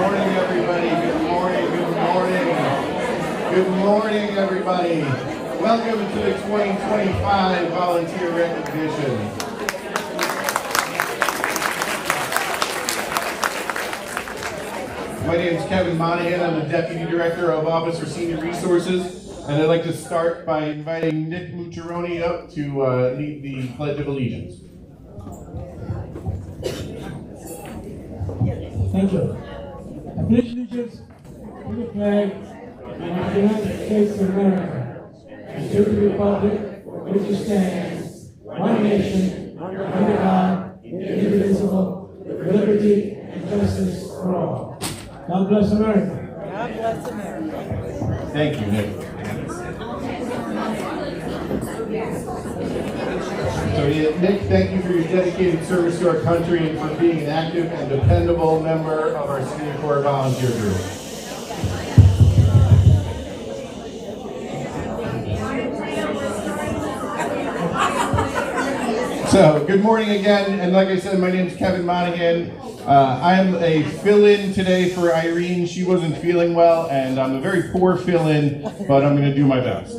morning, everybody. Good morning, good morning. Good morning, everybody. Welcome to the 2025 Volunteer Recognition. My name is Kevin Monahan. I'm the Deputy Director of Office for Senior Resources, and I'd like to start by inviting Nick Mucciaroni up to lead the Pledge of Allegiance. Thank you. I pledge allegiance to the flag of the United States of America and to the republic for which it stands, one nation, under God, indivisible, with liberty and justice for all. God bless America. God bless America. Thank you, Nick. So, Nick, thank you for your dedicated service to our country and for being an active and dependable member of our Senior Corps volunteer group. So, good morning again, and like I said, my name is Kevin Monahan. I'm a fill-in today for Irene. She wasn't feeling well, and I'm a very poor fill-in, but I'm going to do my best.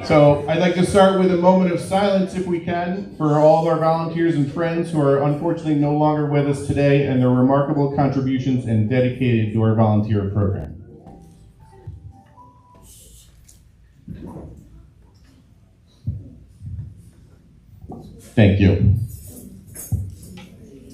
So I'd like to start with a moment of silence, if we can, for all of our volunteers and friends who are unfortunately no longer with us today and their remarkable contributions and dedicated to our volunteer program. Thank you.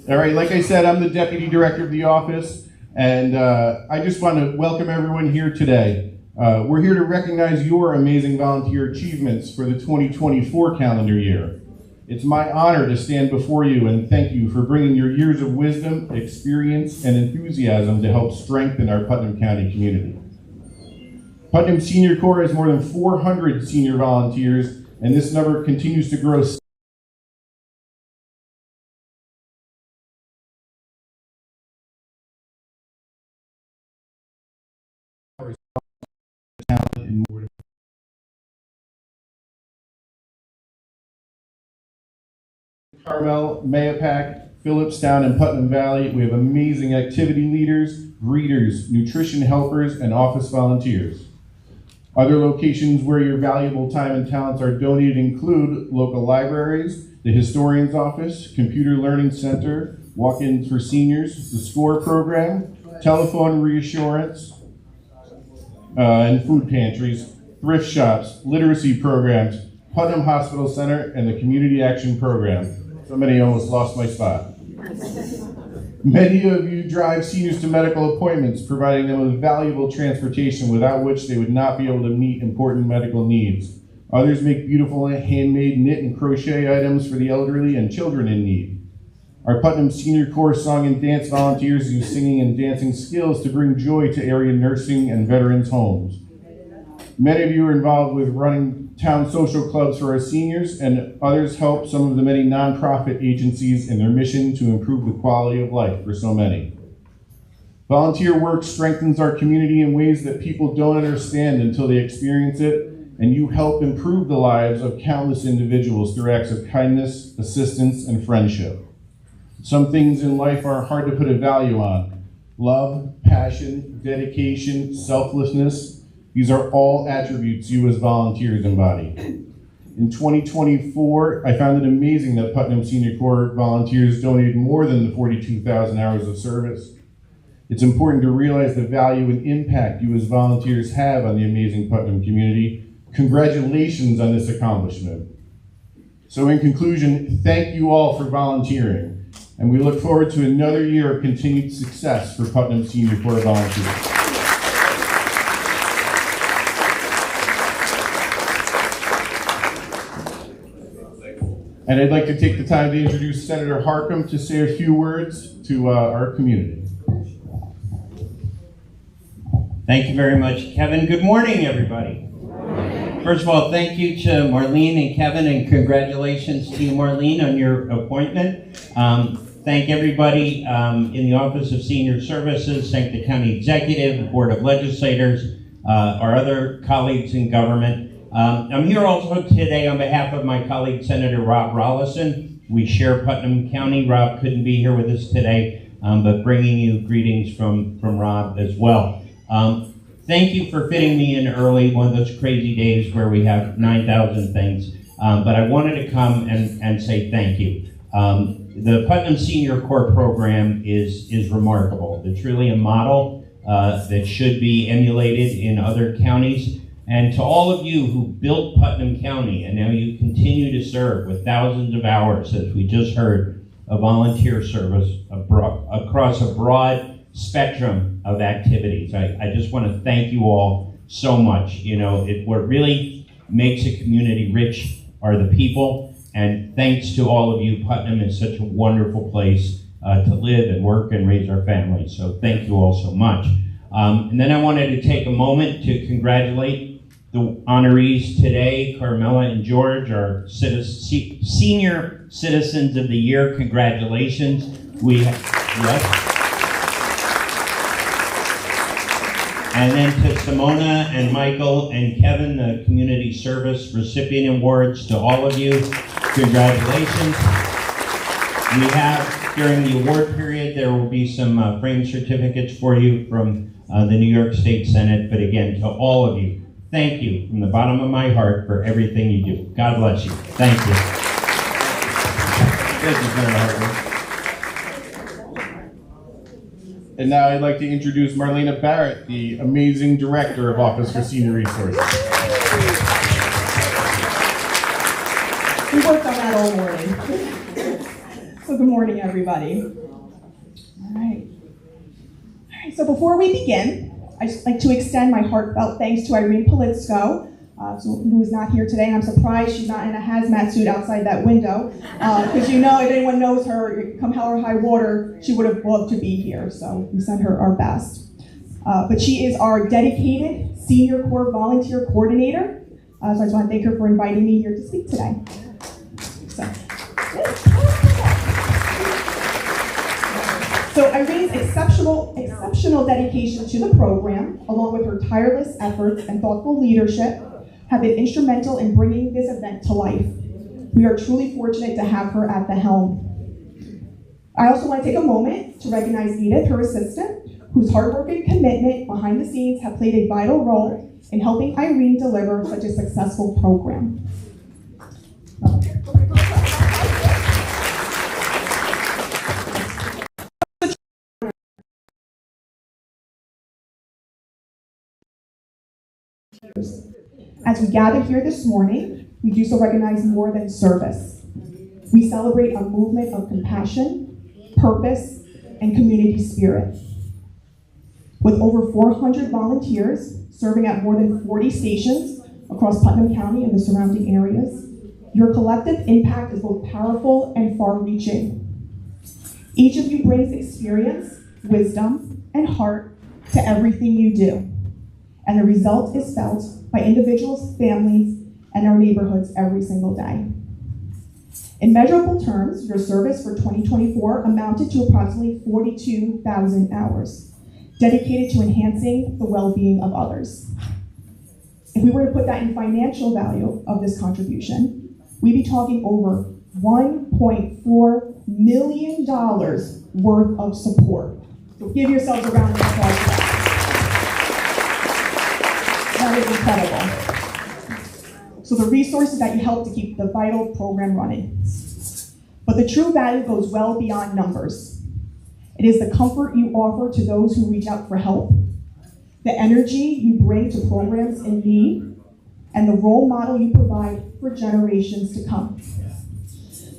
All right, like I said, I'm the Deputy Director of the office, and I just want to welcome everyone here today. We're here to recognize your amazing volunteer achievements for the 2024 calendar year. It's my honor to stand before you and thank you for bringing your years of wisdom, experience, and enthusiasm to help strengthen our Putnam County community. Putnam Senior Corps has more than 400 senior volunteers, and this number continues to grow. Carmel, Mayapack, Phillipstown, and Putnam Valley, we have amazing activity leaders, greeters, nutrition helpers, and office volunteers. Other locations where your valuable time and talents are donated include local libraries, the Historian's Office, Computer Learning Center, Walk-ins for Seniors, the SCORE program, Telephone Reassurance, and food pantries, thrift shops, literacy programs, Putnam Hospital Center, and the Community Action Program. Somebody almost lost my spot. Many of you drive seniors to medical appointments, providing them with valuable transportation without which they would not be able to meet important medical needs. Others make beautiful handmade knit and crochet items for the elderly and children in need. Our Putnam Senior Corps Song and Dance volunteers use singing and dancing skills to bring joy to area nursing and veterans' homes. Many of you are involved with running town social clubs for our seniors, and others help some of the many nonprofit agencies in their mission to improve the quality of life for so many. Volunteer work strengthens our community in ways that people don't understand until they experience it, and you help improve the lives of countless individuals through acts of kindness, assistance, and friendship. Some things in life are hard to put a value on. Love, passion, dedication, selflessness. These are all attributes you as volunteers embody. In 2024, I found it amazing that Putnam Senior Corps volunteers donated more than the 42,000 hours of service. It's important to realize the value and impact you as volunteers have on the amazing Putnam community. Congratulations on this accomplishment. So in conclusion, thank you all for volunteering, and we look forward to another year of continued success for Putnam Senior Corps volunteers. And I'd like to take the time to introduce Senator Harcum to say a few words to our community. Thank you very much, Kevin. Good morning, everybody. First of all, thank you to Marlene and Kevin, and congratulations to you, Marlene, on your appointment. Thank everybody in the Office of Senior Services, thank the County Executive, the Board of Legislators, our other colleagues in government. I'm here also today on behalf of my colleague, Senator Rob Rollison. We share Putnam County. Rob couldn't be here with us today. but bringing you greetings from Rob as well. Thank you for fitting me in early, one of those crazy days where we have 9,000 things. But I wanted to come and say thank you. The Putnam Senior Corps program is remarkable. It's really a model that should be emulated in other counties. And to all of you who built Putnam County, and now you continue to serve with thousands of hours, as we just heard, of volunteer service across a broad spectrum of activities. I just want to thank you all so much. You know, what really makes a community rich are the people, and thanks to all of you, Putnam is such a wonderful place to live and work and raise our families. So thank you all so much. And then I wanted to take a moment to congratulate the honorees today, Carmela and George, our Senior Citizens of the Year. Congratulations. Yes. And then to Simona and Michael and Kevin, the Community Service Recipient Awards, to all of you, congratulations. We have, during the award period, there will be some framed certificates for you from the New York State Senate. But again, to all of you, thank you from the bottom of my heart for everything you do. God bless you. Thank you. Thank you for the hard work. And now I'd like to introduce Marlena Barrett, the amazing Director of Office for Senior Resources. We worked on that all morning. So good morning, everybody. All right, so before we begin, I'd just like to extend my heartfelt thanks to Irene Politsko, who is not here today. And I'm surprised she's not in a hazmat suit outside that window, because you know, if anyone knows her, come hell or high water, she would have loved to be here. So we send her our best. But she is our dedicated Senior Corps Volunteer Coordinator. So I just want to thank her for inviting me here to speak today. So Irene's exceptional dedication to the program, along with her tireless efforts and thoughtful leadership, have been instrumental in bringing this event to life. We are truly fortunate to have her at the helm. I also want to take a moment to recognize Edith, her assistant, whose hard work and commitment behind the scenes have played a vital role in helping Irene deliver such a successful program. As we gather here this morning, we do so recognize more than service. We celebrate a movement of compassion, purpose, and community spirit. With over 400 volunteers serving at more than 40 stations across Putnam County and the surrounding areas, your collective impact is both powerful and far-reaching. Each of you brings experience, wisdom, and heart to everything you do. And the result is felt by individuals, families, and our neighborhoods every single day. In measurable terms, your service for 2024 amounted to approximately 42,000 hours, dedicated to enhancing the well-being of others. If we were to put that in financial value of this contribution, we'd be talking over $1.4 million worth of support. So give yourselves a round of applause for that. That is incredible. So the resources that you help to keep the vital program running. But the true value goes well beyond numbers. It is the comfort you offer to those who reach out for help, the energy you bring to programs in need, and the role model you provide for generations to come.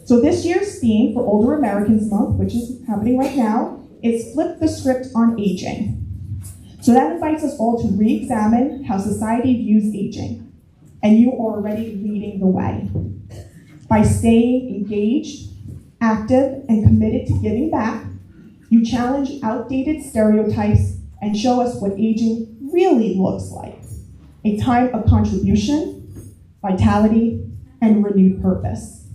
So this year's theme for Older Americans Month, which is happening right now, is Flip the Script on Aging. So that invites us all to re-examine how society views aging, and you are already leading the way. By staying engaged, active, and committed to giving back, you challenge outdated stereotypes and show us what aging really looks like. A time of contribution, vitality, and renewed purpose.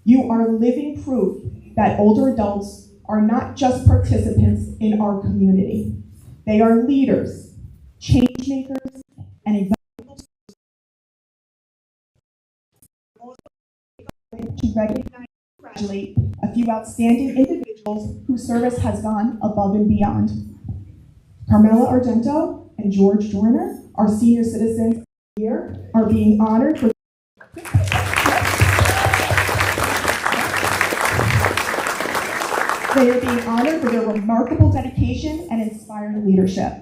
You are living proof that older adults are not just participants in our community. They are leaders, change makers, and a to recognize and congratulate a few outstanding individuals whose service has gone above and beyond. Carmela Argento and George Joyner, our senior citizens here, are being honored for They are being honored for their remarkable dedication and inspiring leadership.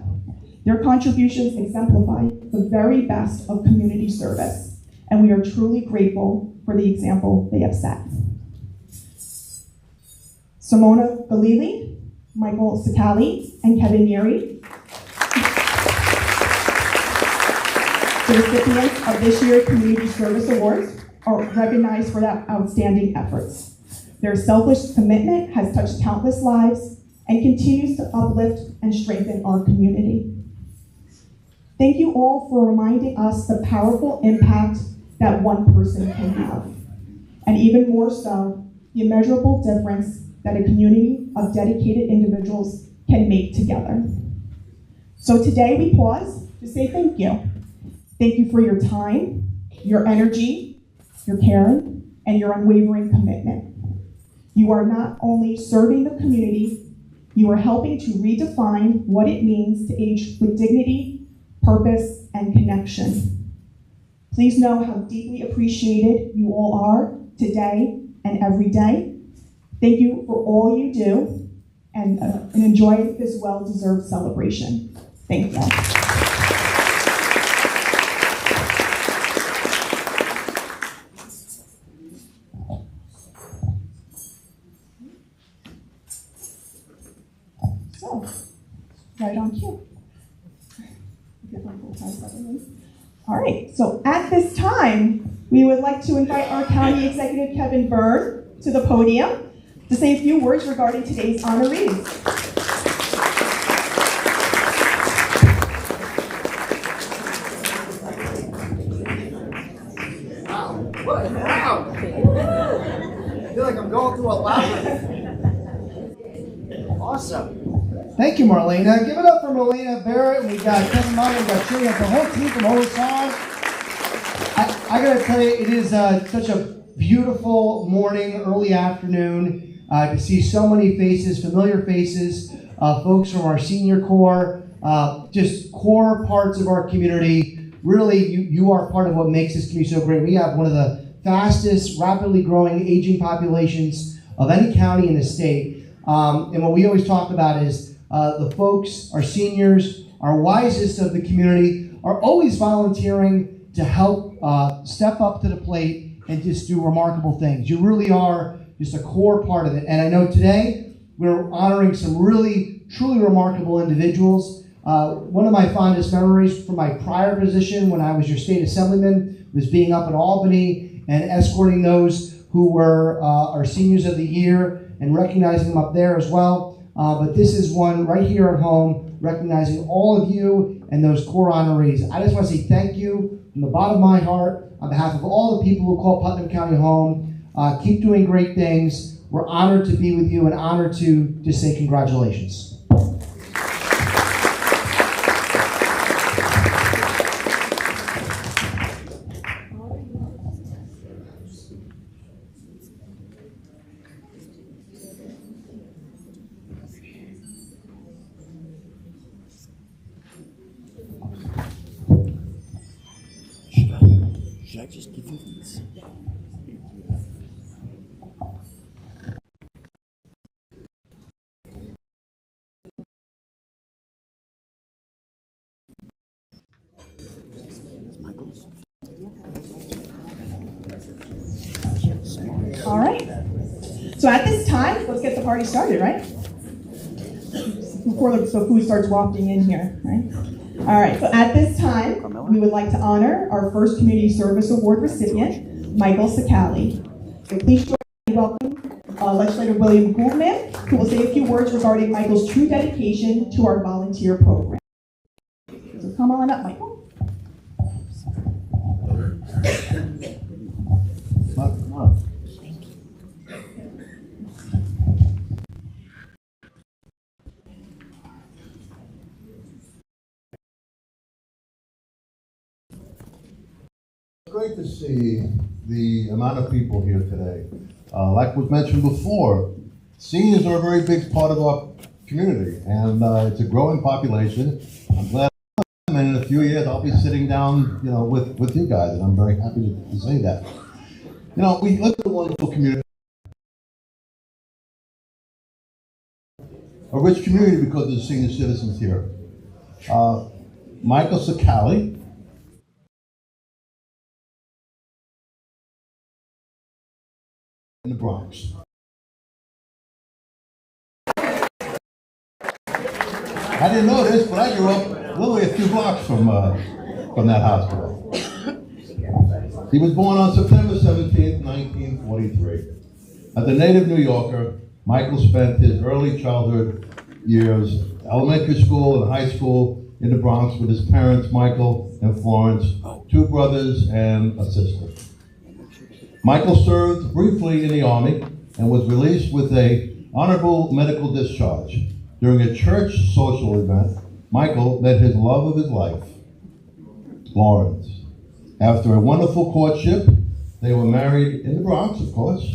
Their contributions exemplify the very best of community service, and we are truly grateful for the example they have set. Simona Galili, Michael Sicali, and Kevin Neary, the recipients of this year's Community Service Awards, are recognized for their outstanding efforts. Their selfless commitment has touched countless lives and continues to uplift and strengthen our community. Thank you all for reminding us the powerful impact that one person can have, and even more so, the immeasurable difference that a community of dedicated individuals can make together. So today we pause to say thank you. Thank you for your time, your energy, your care, and your unwavering commitment. You are not only serving the community, you are helping to redefine what it means to age with dignity, purpose, and connection. Please know how deeply appreciated you all are today and every day. Thank you for all you do, and enjoy this well-deserved celebration. Thank you. So, right on cue. All right, so at this time, we would like to invite our County Executive Kevin Byrne to the podium to say a few words regarding today's honorees. Wow. I feel like I'm going through a labyrinth. Awesome. Thank you, Marlena. Give it up for Marlena Barrett. We got Kevin Meyer, we got Trina, the whole team from OSR. I got to tell you, it is such a beautiful morning, early afternoon, to see so many faces, familiar faces, folks from our senior corps, just core parts of our community. Really, you are part of what makes this community so great. We have one of the fastest, rapidly growing aging populations of any county in the state. And what we always talk about is the folks, our seniors, our wisest of the community are always volunteering to help step up to the plate and just do remarkable things. You really are just a core part of it. And I know today we're honoring some really, truly remarkable individuals. One of my fondest memories from my prior position when I was your state assemblyman was being up in Albany and escorting those who were our seniors of the year and recognizing them up there as well. But this is one right here at home, recognizing all of you and those core honorees. I just want to say thank you from the bottom of my heart on behalf of all the people who call Putnam County home. Keep doing great things. We're honored to be with you and honored to just say congratulations. Should I just give you these? All right. So at this time, let's get the party started, right? Before the food starts wafting in here, right? All right, so at this time, we would like to honor our first Community Service Award recipient, Michael Sicali. So please join me in welcoming Legislator William Gouldman, who will say a few words regarding Michael's true dedication to our volunteer program. So come on up, Michael. Come on. Great to see the amount of people here today. Like was mentioned before, Seniors are a very big part of our community, and it's a growing population. I'm glad, and in a few years I'll be sitting down, with you guys, and I'm very happy to say that. We live in a wonderful community, a rich community because of the senior citizens here. Michael Sakali in the Bronx. I didn't know this, but I grew up literally a few blocks from that hospital. He was born on September 17th, 1943. As a native New Yorker, Michael spent his early childhood years, elementary school and high school in the Bronx with his parents, Michael and Florence, 2 brothers and a sister. Michael served briefly in the Army and was released with an honorable medical discharge. During a church social event, Michael met his love of his life, Florence. After a wonderful courtship, they were married in the Bronx, of course,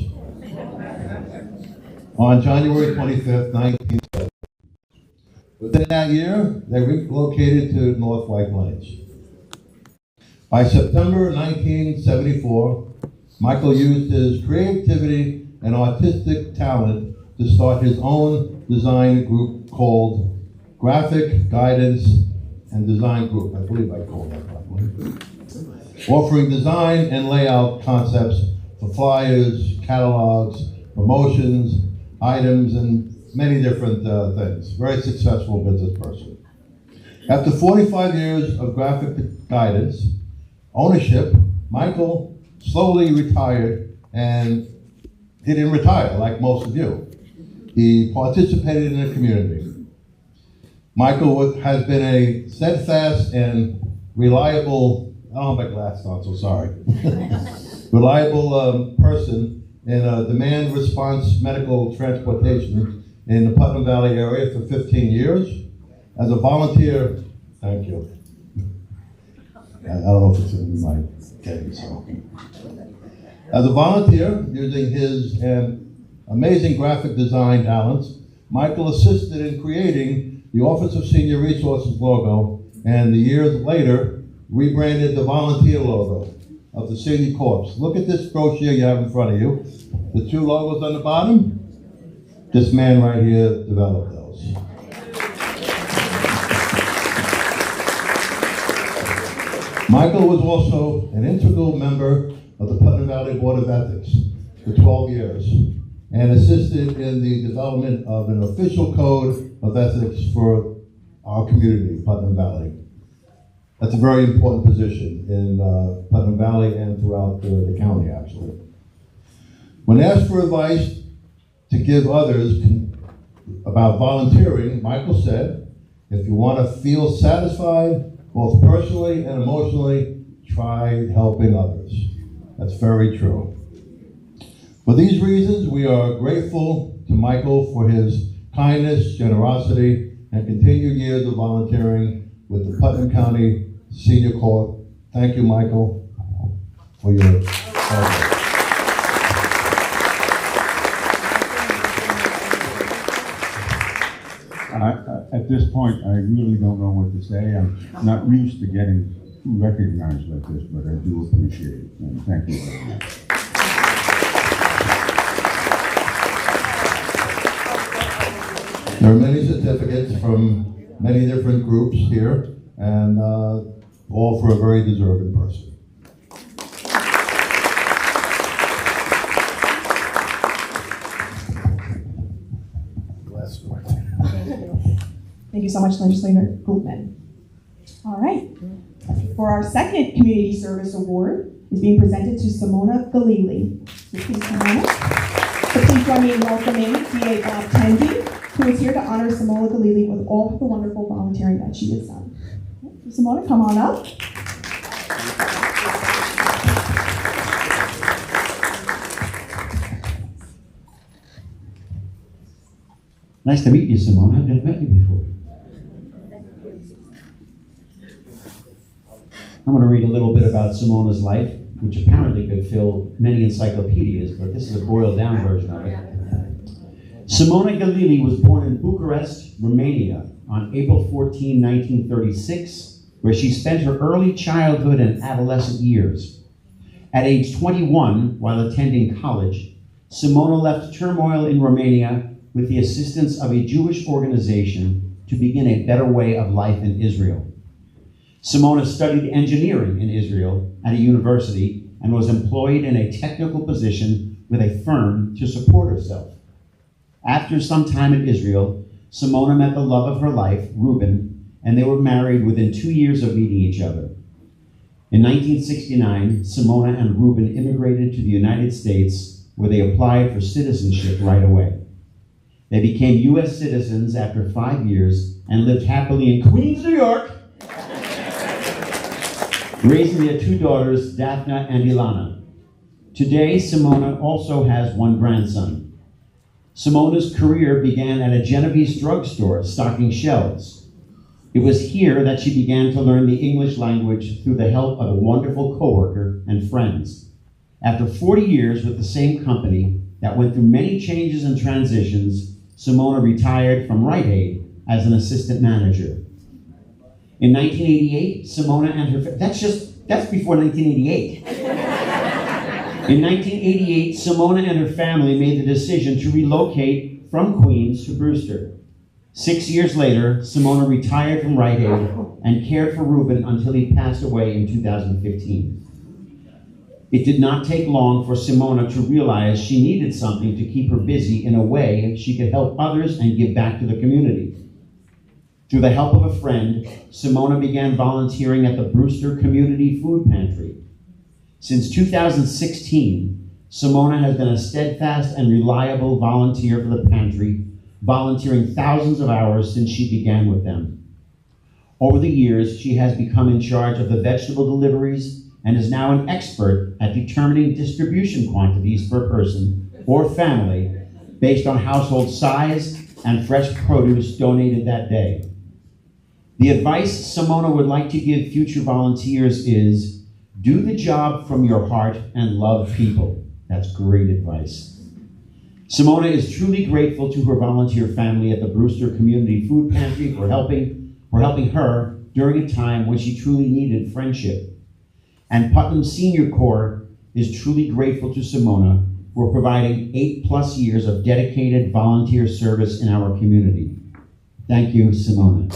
on January 25th, 1970. Within that year, they relocated to North White Plains. By September 1974, Michael used his creativity and artistic talent to start his own design group called Graphic Guidance and Design Group. I believe I called that properly. Offering design and layout concepts for flyers, catalogs, promotions, items, and many different things. Very successful business person. After 45 years of graphic guidance ownership, Michael slowly retired, and he didn't retire like most of you. He participated in the community. Michael has been a steadfast and reliable, I don't have my glasses on, so sorry. Reliable person in demand response medical transportation in the Putnam Valley area for 15 years. As a volunteer, thank you. I don't know if it's in my case. So. As a volunteer, using his amazing graphic design talents, Michael assisted in creating the Office of Senior Resources logo, and years later, rebranded the volunteer logo of the Senior Corps. Look at this brochure you have in front of you. The 2 logos on the bottom, this man right here developed those. Michael was also an integral member of the Putnam Valley Board of Ethics for 12 years and assisted in the development of an official code of ethics for our community, Putnam Valley. That's a very important position in Putnam Valley and throughout the county, actually. When asked for advice to give others about volunteering, Michael said, if you want to feel satisfied, both personally and emotionally, try helping others. That's very true. For these reasons, we are grateful to Michael for his kindness, generosity, and continued years of volunteering with the Putnam County Senior Corps. Thank you, Michael, for your help. At this point, I really don't know what to say. I'm not used to getting recognized like this, but I do appreciate it, and thank you very much. There are many certificates from many different groups here, and all for a very deserving person. Thank you so much, Legislator Goldman. All right. For our second Community Service Award is being presented to Simona Galili. So please come on up. So please join me in welcoming DA Bob Tendy, who is here to honor Simona Galili with all of the wonderful volunteering that she has done. So Simona, come on up. Nice to meet you, Simona. I've never met you before. I'm going to read a little bit about Simona's life, which apparently could fill many encyclopedias, but this is a boiled down version of it. Simona Galili was born in Bucharest, Romania on April 14, 1936, where she spent her early childhood and adolescent years. At age 21, while attending college, Simona left turmoil in Romania with the assistance of a Jewish organization to begin a better way of life in Israel. Simona studied engineering in Israel at a university and was employed in a technical position with a firm to support herself. After some time in Israel, Simona met the love of her life, Reuben, and they were married within 2 years of meeting each other. In 1969, Simona and Reuben immigrated to the United States, where they applied for citizenship right away. They became U.S. citizens after 5 years and lived happily in Queens, New York, raising their 2 daughters, Daphna and Ilana. Today, Simona also has 1 grandson. Simona's career began at a Genovese drugstore stocking shelves. It was here that she began to learn the English language through the help of a wonderful coworker and friends. After 40 years with the same company that went through many changes and transitions, Simona retired from Rite Aid as an assistant manager. In 1988, Simona and her, that's before 1988. In 1988, Simona and her family made the decision to relocate from Queens to Brewster. 6 years later, Simona retired from Rite Aid and cared for Reuben until he passed away in 2015. It did not take long for Simona to realize she needed something to keep her busy in a way she could help others and give back to the community. Through the help of a friend, Simona began volunteering at the Brewster Community Food Pantry. Since 2016, Simona has been a steadfast and reliable volunteer for the pantry, volunteering thousands of hours since she began with them. Over the years, she has become in charge of the vegetable deliveries and is now an expert at determining distribution quantities per person or family based on household size and fresh produce donated that day. The advice Simona would like to give future volunteers is, do the job from your heart and love people. That's great advice. Simona is truly grateful to her volunteer family at the Brewster Community Food Pantry for helping her during a time when she truly needed friendship. And Putnam Senior Corps is truly grateful to Simona for providing 8+ years of dedicated volunteer service in our community. Thank you, Simona.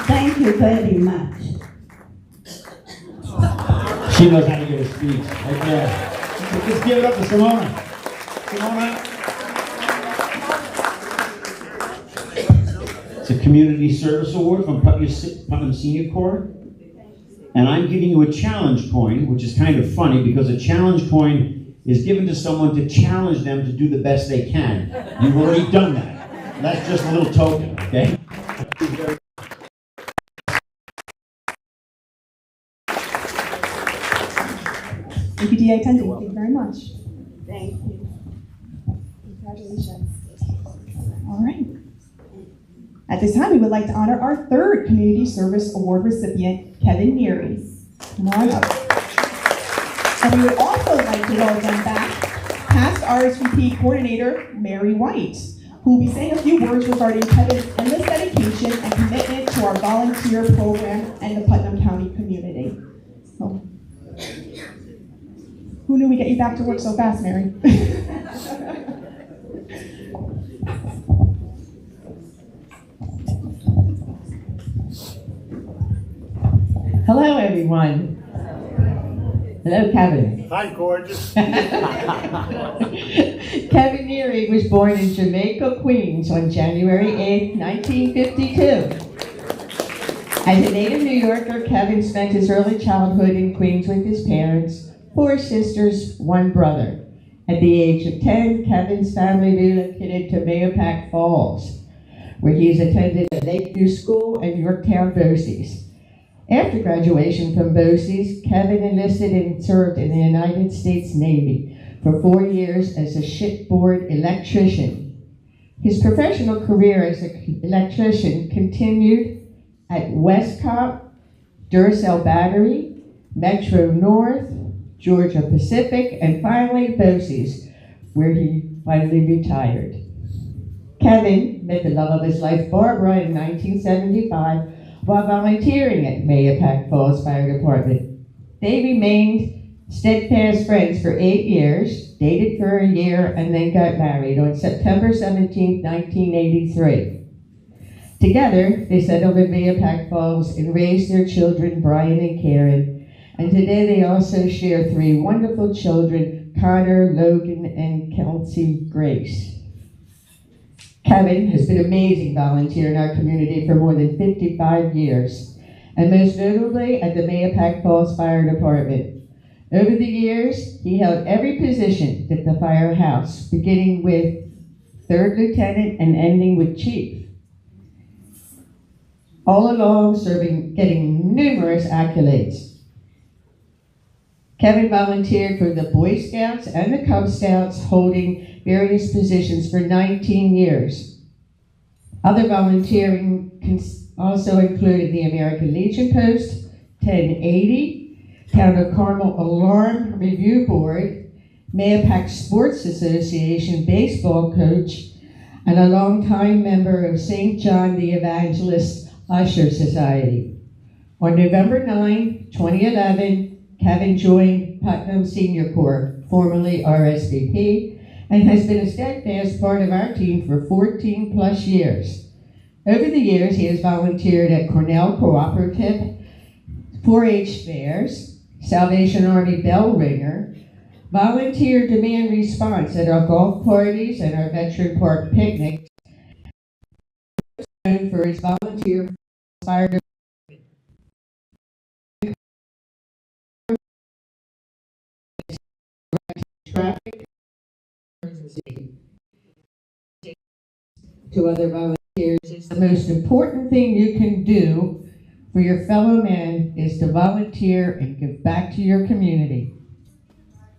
Thank you very much. She knows how to give a speech, right there. Let's give it up to Simona. Simona. It's a Community Service Award from Putnam Senior Corps. And I'm giving you a challenge coin, which is kind of funny because a challenge coin is given to someone to challenge them to do the best they can. You've already done that. That's just a little token, okay? Thank you, DA Tenzing. Thank you very much. Thank you. Congratulations. All right. At this time, we would like to honor our 3rd Community Service Award recipient, Kevin Neary. Come on up. And we would also like to welcome back past RSVP Coordinator, Mary White, who will be saying a few words regarding Kevin's endless dedication and commitment to our volunteer program and the Putnam County community. So, who knew we'd get you back to work so fast, Mary? Hello, everyone. Hello, Kevin. Hi, gorgeous. Kevin Neary was born in Jamaica, Queens on January 8, 1952. As a native New Yorker, Kevin spent his early childhood in Queens with his parents, 4 sisters, 1 brother. At the age of 10, Kevin's family relocated to Mahopac Falls, where he's attended a Lakeview School and Yorktown BOCES. After graduation from BOCES, Kevin enlisted and served in the United States Navy for 4 years as a shipboard electrician. His professional career as an electrician continued at Westcott, Duracell Battery, Metro North, Georgia Pacific, and finally BOCES, where he finally retired. Kevin met the love of his life, Barbara, in 1975 while volunteering at Mahopac Falls Fire Department. They remained steadfast friends for 8 years, dated for a year, and then got married on September 17, 1983. Together, they settled in Mahopac Falls and raised their children, Brian and Karen. And today they also share 3 wonderful children, Connor, Logan, and Kelsey Grace. Kevin has been an amazing volunteer in our community for more than 55 years, and most notably at the Mahopac Falls Fire Department. Over the years, he held every position at the firehouse, beginning with 3rd Lieutenant and ending with Chief. All along getting numerous accolades. Kevin volunteered for the Boy Scouts and the Cub Scouts, holding various positions for 19 years. Other volunteering also included the American Legion Post, 1080, Town of Carmel Alarm Review Board, Mahopac Sports Association baseball coach, and a longtime member of St. John the Evangelist Usher Society. On November 9, 2011, Kevin joined Putnam Senior Corps, formerly RSVP, and has been a steadfast part of our team for 14 plus years. Over the years, he has volunteered at Cornell Cooperative, 4-H fairs, Salvation Army Bell Ringer, volunteer demand response at our golf parties and our Veteran Park picnics, known for his volunteer fire traffic emergency to other volunteers. Is the most important thing you can do for your fellow man is to volunteer and give back to your community.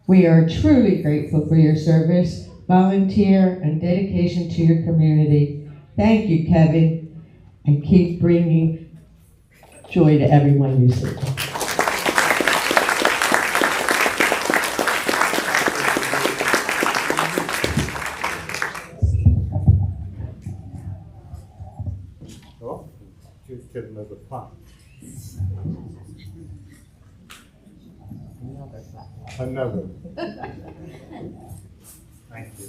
We are truly grateful for your service, volunteer, and dedication to your community. Thank you, Kevin, and keep bringing joy to everyone you see. Just get another pot. Another. Thank you.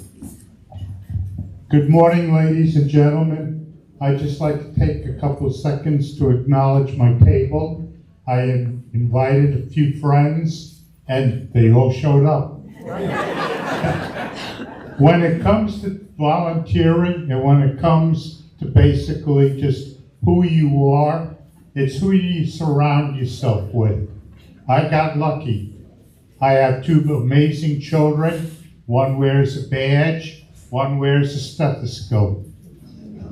Good morning, ladies and gentlemen. I'd just like to take a couple of seconds to acknowledge my table. I have invited a few friends, and they all showed up. When it comes to volunteering, and when it comes to basically just who you are, it's who you surround yourself with. I got lucky. I have 2 amazing children. One wears a badge, one wears a stethoscope.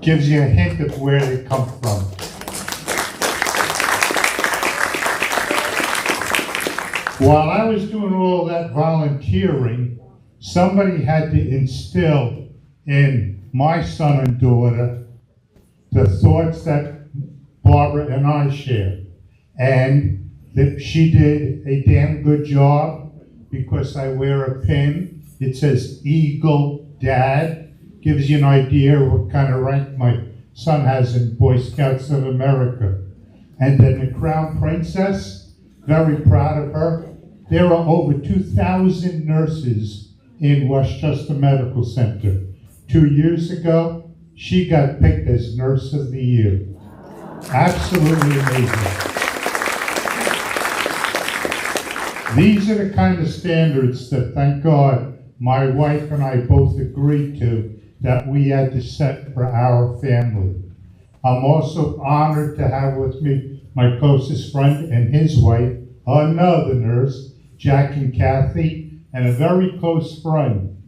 Gives you a hint of where they come from. While I was doing all that volunteering, somebody had to instill in my son and daughter the thoughts that Barbara and I share. And that she did a damn good job, because I wear a pin. It says Eagle Dad. Gives you an idea of what kind of rank my son has in Boy Scouts of America. And then the Crown Princess, very proud of her. There are over 2,000 nurses in Westchester Medical Center. 2 years ago, she got picked as Nurse of the Year. Absolutely amazing. These are the kind of standards that, thank God, my wife and I both agreed to, that we had to set for our family. I'm also honored to have with me my closest friend and his wife, another nurse, Jack and Kathy, and a very close friend.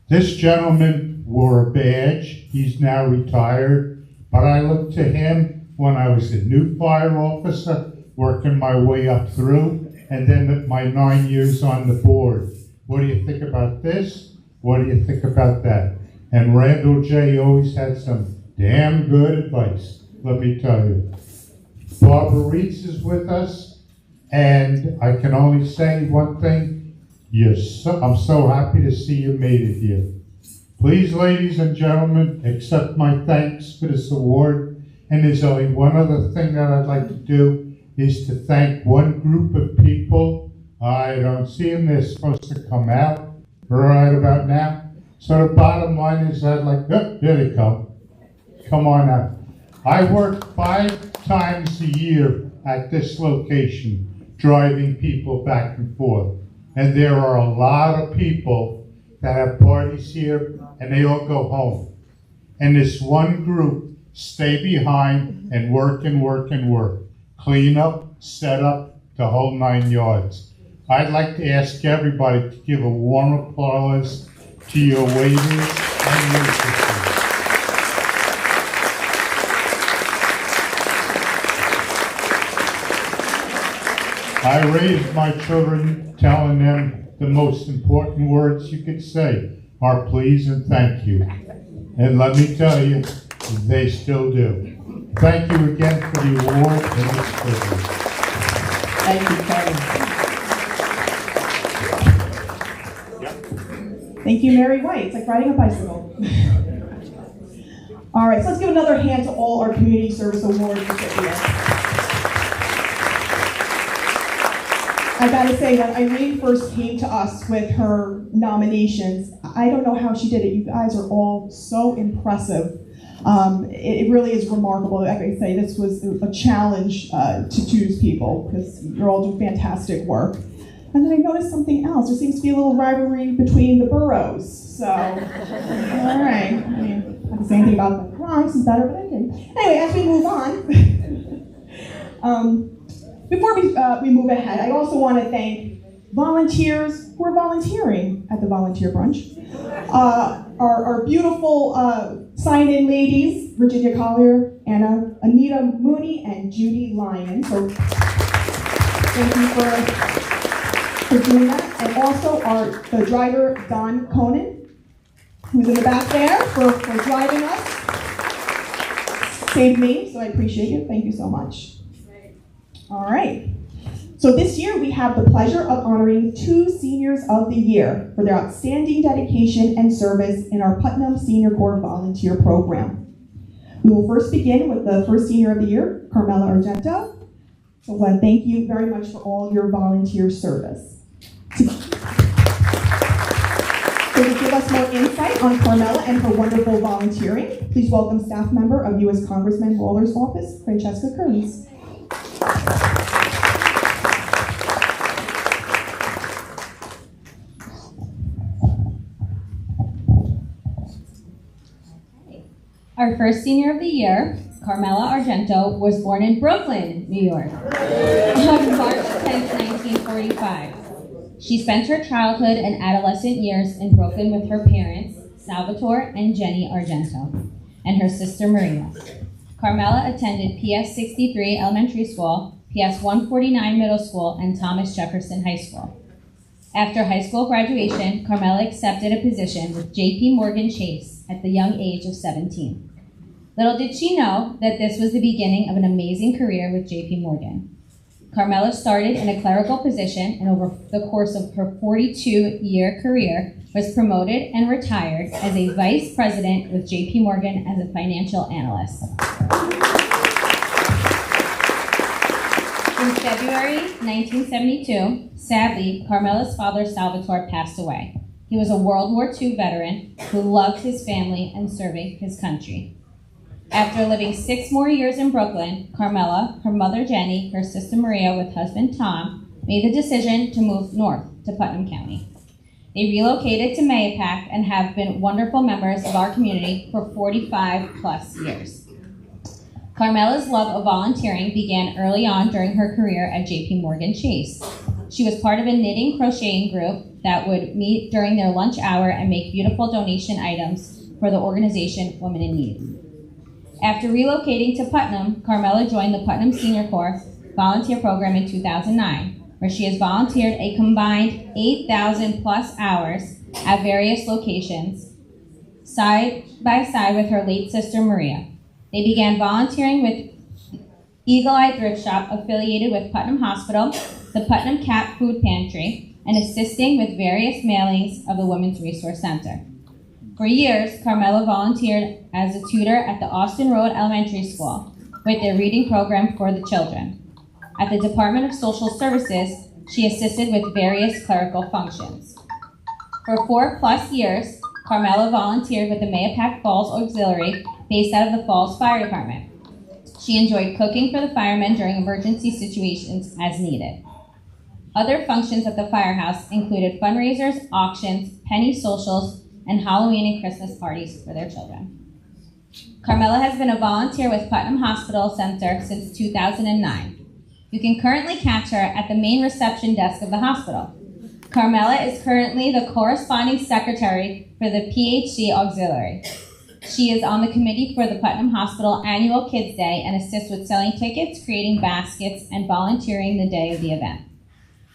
This gentleman wore a badge. He's now retired, but I looked to him when I was a new fire officer, working my way up through, and then at my 9 years on the board. What do you think about this? What do you think about that? And Randall J. always had some damn good advice, let me tell you. Barbara Reitz is with us. And I can only say one thing, I'm so happy to see you made it here. Please, ladies and gentlemen, accept my thanks for this award. And there's only one other thing that I'd like to do, is to thank one group of people. I don't see them, they're supposed to come out right about now. So the bottom line is I'd like, oh, there they come. Come on out. I work 5 times a year at this location, driving people back and forth. And there are a lot of people that have parties here, and they all go home. And this one group stay behind and work and work and work. Clean up, set up, the whole 9 yards. I'd like to ask everybody to give a warm applause to your waiters and waitresses. I raised my children telling them the most important words you could say are please and thank you. And let me tell you, they still do. Thank you again for the award and this privilege. Thank you, Kevin. Thank you, Mary White. It's like riding a bicycle. All right, so let's give another hand to all our community service award recipients. I gotta say, when Irene first came to us with her nominations, I don't know how she did it. You guys are all so impressive. It really is remarkable. Like I say, this was a challenge to choose people because you're all doing fantastic work. And then I noticed something else. There seems to be a little rivalry between the boroughs. So, all right. I mean, I can say anything about the Bronx is better, but I didn't. Anyway, as we move on, before we move ahead, I also want to thank volunteers who are volunteering at the volunteer brunch. Our beautiful sign-in ladies, Virginia Collier, Anita Mooney, and Judy Lyon. So thank you for doing that. And also the driver, Don Conan, who's in the back there for driving us. Saved me, so I appreciate you. Thank you so much. All right. So this year we have the pleasure of honoring 2 Seniors of the Year for their outstanding dedication and service in our Putnam Senior Corps Volunteer Program. We will first begin with the first Senior of the Year, Carmela Argento. So I want to thank you very much for all your volunteer service. So to give us more insight on Carmela and her wonderful volunteering, please welcome staff member of U.S. Congressman Lawler's office, Francesca Kearns. Our first Senior of the Year, Carmela Argento, was born in Brooklyn, New York, on March 10, 1945. She spent her childhood and adolescent years in Brooklyn with her parents, Salvatore and Jenny Argento, and her sister Maria. Carmela attended PS 63 Elementary School, PS 149 Middle School, and Thomas Jefferson High School. After high school graduation, Carmela accepted a position with J.P. Morgan Chase at the young age of 17. Little did she know that this was the beginning of an amazing career with J.P. Morgan. Carmela started in a clerical position and over the course of her 42-year career was promoted and retired as a vice president with J.P. Morgan as a financial analyst. In February 1972, sadly, Carmela's father, Salvatore, passed away. He was a World War II veteran who loved his family and serving his country. After living 6 more years in Brooklyn, Carmela, her mother Jenny, her sister Maria with husband Tom, made the decision to move north to Putnam County. They relocated to Mayapack and have been wonderful members of our community for 45 plus years. Carmela's love of volunteering began early on during her career at J.P. Morgan Chase. She was part of a knitting crocheting group that would meet during their lunch hour and make beautiful donation items for the organization Women in Need. After relocating to Putnam, Carmela joined the Putnam Senior Corps volunteer program in 2009, where she has volunteered a combined 8,000 plus hours at various locations, side by side with her late sister Maria. They began volunteering with Eagle Eye Thrift Shop affiliated with Putnam Hospital, the Putnam Cap Food Pantry, and assisting with various mailings of the Women's Resource Center. For years, Carmela volunteered as a tutor at the Austin Road Elementary School with their reading program for the children. At the Department of Social Services, she assisted with various clerical functions. For 4+ years, Carmela volunteered with the Mahopac Falls Auxiliary based out of the Falls Fire Department. She enjoyed cooking for the firemen during emergency situations as needed. Other functions at the firehouse included fundraisers, auctions, penny socials, and Halloween and Christmas parties for their children. Carmela has been a volunteer with Putnam Hospital Center since 2009. You can currently catch her at the main reception desk of the hospital. Carmela is currently the corresponding secretary for the PHC Auxiliary. She is on the committee for the Putnam Hospital Annual Kids Day and assists with selling tickets, creating baskets, and volunteering the day of the event.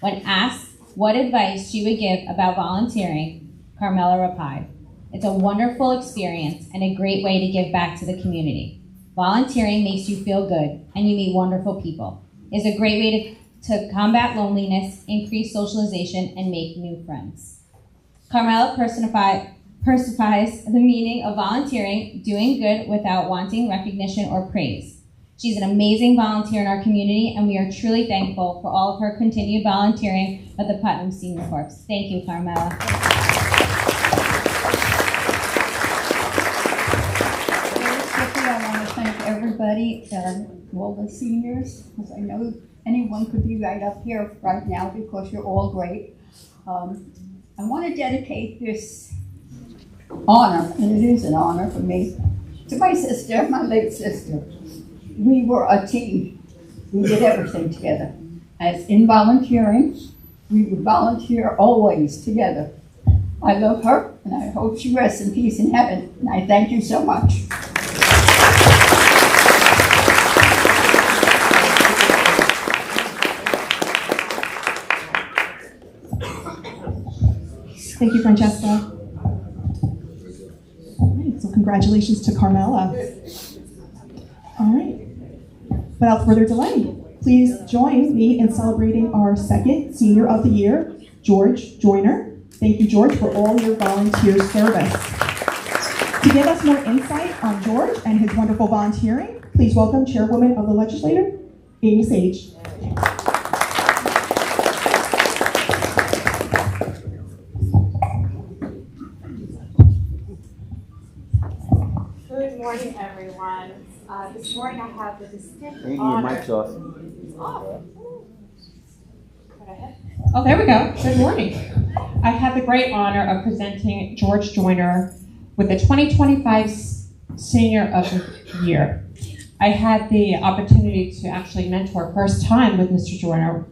When asked what advice she would give about volunteering, Carmela replied, "It's a wonderful experience and a great way to give back to the community. Volunteering makes you feel good and you meet wonderful people. It's a great way to combat loneliness, increase socialization, and make new friends." Carmela personifies the meaning of volunteering, doing good without wanting recognition or praise. She's an amazing volunteer in our community, and we are truly thankful for all of her continued volunteering with the Putnam Senior Corps. Thank you, Carmela. I want to thank everybody, all the seniors, because I know anyone could be right up here right now because you're all great. I want to dedicate this honor, and it is an honor for me, to my sister, my late sister. We were a team. We did everything together. As in volunteering, we would volunteer always together. I love her, and I hope she rests in peace in heaven, and I thank you so much. Thank you, Francesca. All right, so congratulations to Carmela. All right, without further delay, please join me in celebrating our second Senior of the Year, George Joyner. Thank you, George, for all your volunteer service. To give us more insight on George and his wonderful volunteering, please welcome Chairwoman of the Legislature, Amy Sage. Good morning, everyone. This morning I have the distinct honor. Your mic's off. Oh. Go ahead. Oh, there we go. Good morning. I have the great honor of presenting George Joyner with the 2025 Senior of the Year. I had the opportunity to actually mentor first time with Mr. Joyner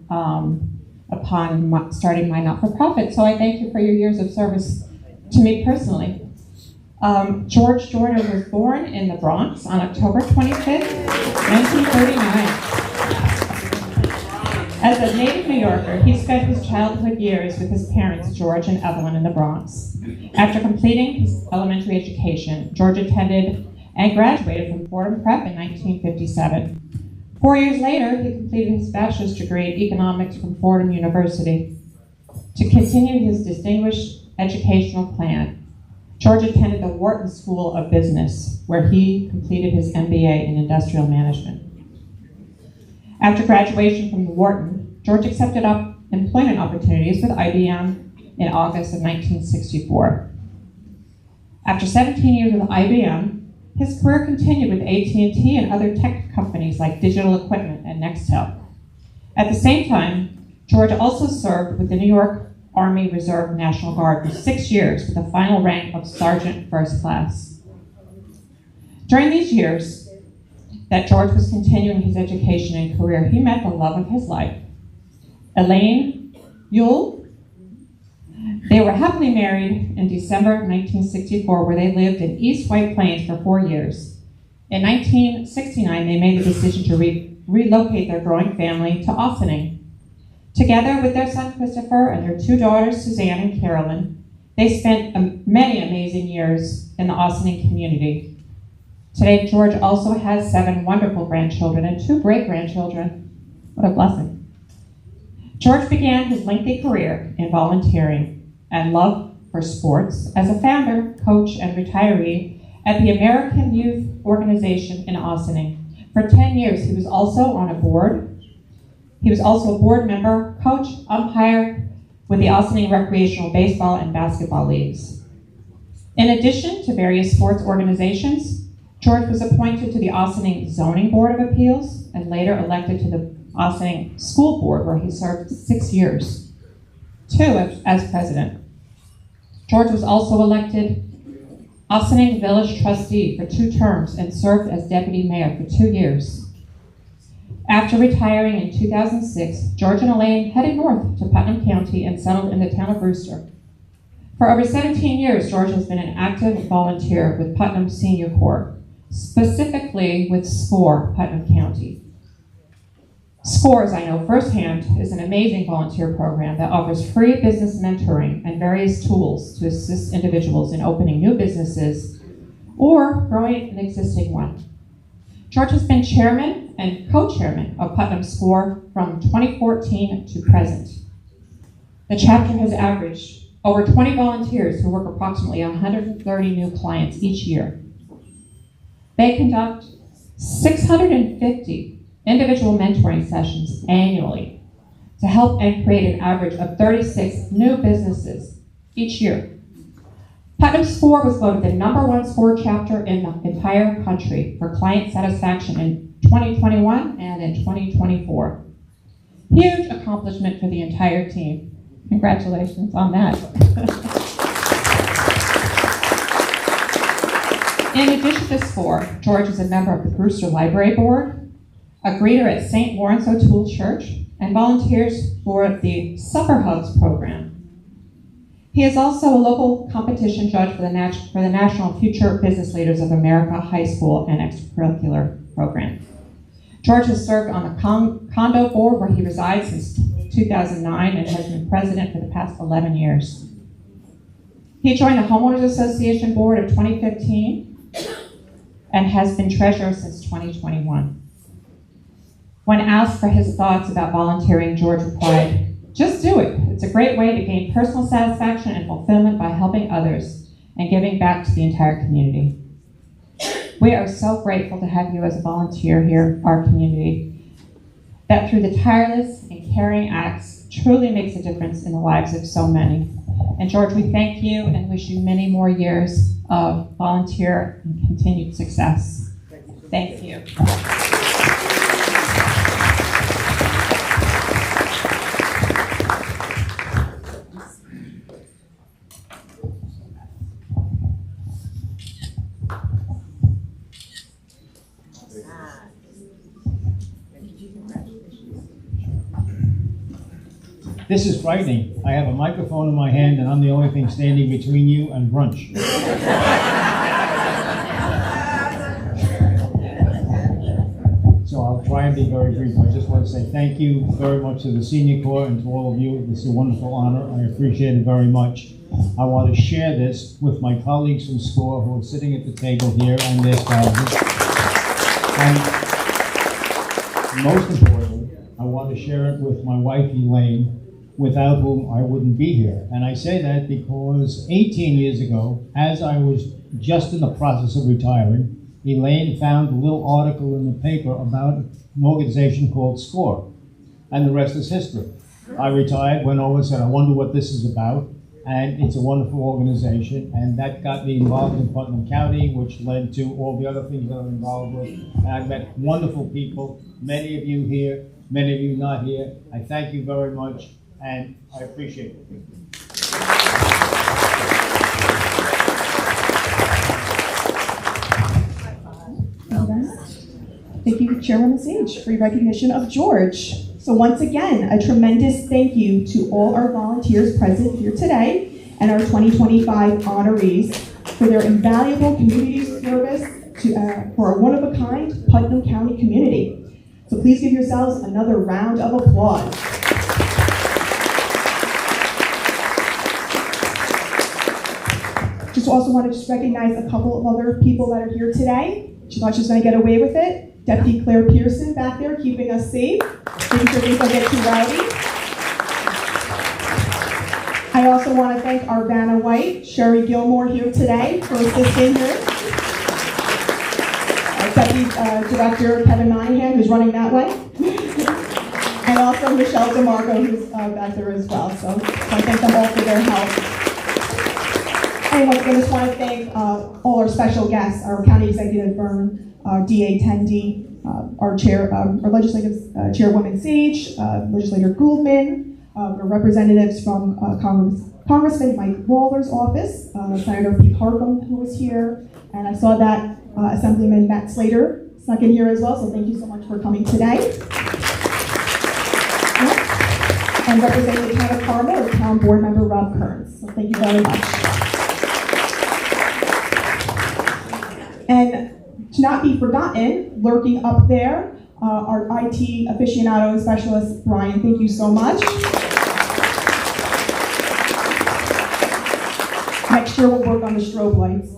upon starting my not-for-profit, so I thank you for your years of service to me personally. George Joyner was born in the Bronx on October 25th, 1939. As a native New Yorker, he spent his childhood years with his parents, George and Evelyn, in the Bronx. After completing his elementary education, George attended and graduated from Fordham Prep in 1957. 4 years later, he completed his bachelor's degree in economics from Fordham University. To continue his distinguished educational plan, George attended the Wharton School of Business, where he completed his MBA in industrial management. After graduation from Wharton, George accepted employment opportunities with IBM in August of 1964. After 17 years with IBM, his career continued with AT&T and other tech companies like Digital Equipment and Nextel. At the same time, George also served with the New York Army Reserve National Guard for 6 years with a final rank of Sergeant First Class. During these years that George was continuing his education and career, he met the love of his life, Elaine Yule. They were happily married in December of 1964, where they lived in East White Plains for 4 years. In 1969, they made the decision to relocate their growing family to Ossining. Together with their son Christopher and their 2 daughters, Suzanne and Carolyn, they spent many amazing years in the Ossining community. Today, George also has 7 wonderful grandchildren and 2 great-grandchildren. What a blessing. George began his lengthy career in volunteering and love for sports as a founder, coach, and retiree at the American Youth Organization in Ossining. For 10 years, he was also on a board. He was also a board member, coach, umpire with the Ossining Recreational Baseball and Basketball Leagues. In addition to various sports organizations, George was appointed to the Ossining Zoning Board of Appeals and later elected to the Ossining School Board, where he served 6 years, 2 as president. George was also elected Ossining Village Trustee for 2 terms and served as deputy mayor for 2 years. After retiring in 2006, George and Elaine headed north to Putnam County and settled in the town of Brewster. For over 17 years, George has been an active volunteer with Putnam Senior Corps, specifically with SCORE Putnam County. SCORE, as I know firsthand, is an amazing volunteer program that offers free business mentoring and various tools to assist individuals in opening new businesses or growing an existing one. George has been chairman and co-chairman of Putnam SCORE from 2014 to present. The chapter has averaged over 20 volunteers who work approximately 130 new clients each year. They conduct 650 individual mentoring sessions annually to help and create an average of 36 new businesses each year. Putnam SCORE was voted the #1 SCORE chapter in the entire country for client satisfaction in 2021 and in 2024. Huge accomplishment for the entire team. Congratulations on that. In addition to SCORE, George is a member of the Brewster Library Board, a greeter at St. Lawrence O'Toole Church, and volunteers for the Supper Hugs program. He is also a local competition judge for the National Future Business Leaders of America High School and Extracurricular Program. George has served on the condo board where he resides since 2009 and has been president for the past 11 years. He joined the Homeowners Association Board of 2015 and has been treasurer since 2021. When asked for his thoughts about volunteering, George replied, "Just do it. It's a great way to gain personal satisfaction and fulfillment by helping others and giving back to the entire community." We are so grateful to have you as a volunteer here, our community, that through the tireless and caring acts truly makes a difference in the lives of so many. And George, we thank you and wish you many more years of volunteer and continued success. Thank you. This is frightening. I have a microphone in my hand and I'm the only thing standing between you and brunch. So I'll try and be very brief. I just want to say thank you very much to the Senior Corps and to all of you. This is a wonderful honor. I appreciate it very much. I want to share this with my colleagues from SCORE who are sitting at the table here and their spouses. And most importantly, I want to share it with my wife, Elaine, without whom I wouldn't be here. And I say that because 18 years ago, as I was just in the process of retiring, Elaine found a little article in the paper about an organization called SCORE, and the rest is history. I retired, went over and said, I wonder what this is about, and it's a wonderful organization, and that got me involved in Putnam County, which led to all the other things that I'm involved with. And I've met wonderful people, many of you here, many of you not here. I thank you very much, and I appreciate it. Thank you, Chairwoman Sage, for your recognition of George. So once again, a tremendous thank you to all our volunteers present here today and our 2025 honorees for their invaluable community service for a one-of-a-kind Putnam County community. So please give yourselves another round of applause. Just also want to just recognize a couple of other people that are here today. She thought she was going to get away with it. Deputy Claire Pearson back there keeping us safe, making sure things don't get too rowdy. I also want to thank our Vanna White, Sherry Gilmore here today for assisting her. Deputy Director Kevin Monahan, who's running that way. And also Michelle DeMarco, who's back there as well. So I thank them all for their help. And once again, I just want to thank all our special guests, our County Executive Byrne, DA Tendy, our Legislative Chairwoman Sage, Legislator Gouldman, our representatives from Congressman Mike Waller's office, Senator Pete Harcum, who was here, and I saw that Assemblyman Matt Slater snuck in here as well, so thank you so much for coming today. And representing the Town of Carmel is Town Board Member Rob Kearns, so thank you very much. And to not be forgotten, lurking up there, our IT aficionado specialist, Brian, thank you so much. Next year we'll work on the strobe lights.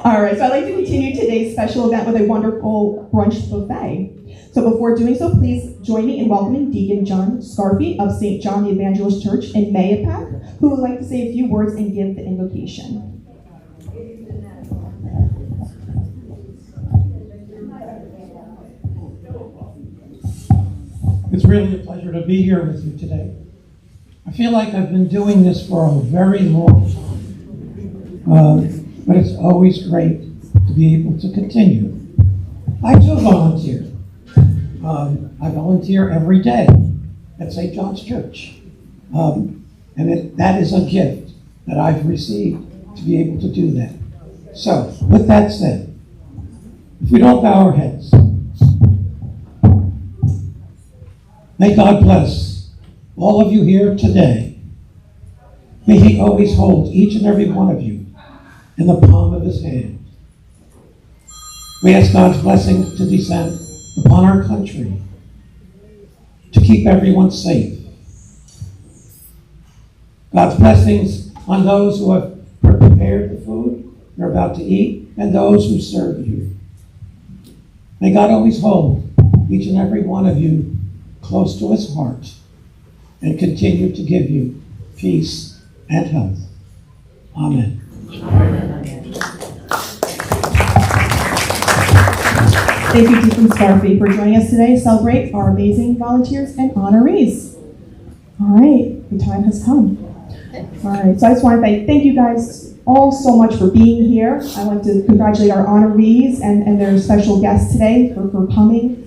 All right, so I'd like to continue today's special event with a wonderful brunch buffet. So before doing so, please join me in welcoming Deacon John Scarfy of St. John the Evangelist Church in Mayapack, who would like to say a few words and give the invocation. It's really a pleasure to be here with you today. I feel like I've been doing this for a very long time, but it's always great to be able to continue. I too volunteer. I volunteer every day at St. John's Church, that is a gift that I've received to be able to do that. So, with that said, if we don't bow our heads, may God bless all of you here today. May He always hold each and every one of you in the palm of His hand. We ask God's blessing to descend upon our country, to keep everyone safe. God's blessings on those who have prepared the food you're about to eat and those who serve you. May God always hold each and every one of you close to His heart and continue to give you peace and health. Amen. Thank you, Deacon Scarfy, for joining us today to celebrate our amazing volunteers and honorees. All right, the time has come. All right, so I just want to thank you guys all so much for being here. I want to congratulate our honorees and their special guests today for coming.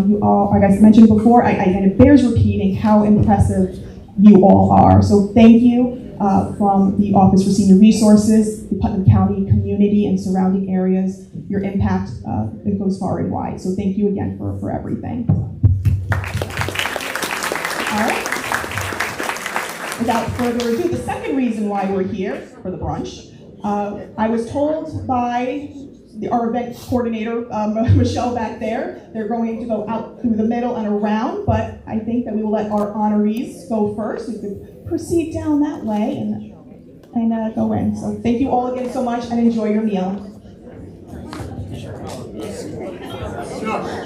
You all, like I mentioned before, and it bears repeating how impressive you all are. So thank you from the Office for Senior Resources, the Putnam County community and surrounding areas. Your impact, it goes far and wide. So thank you again for everything. All right. Without further ado, the second reason why we're here for the brunch, I was told by our event coordinator, Michelle back there, they're going to go out through the middle and around, but I think that we will let our honorees go first. We could proceed down that way and go in. So thank you all again so much and enjoy your meal. Sure.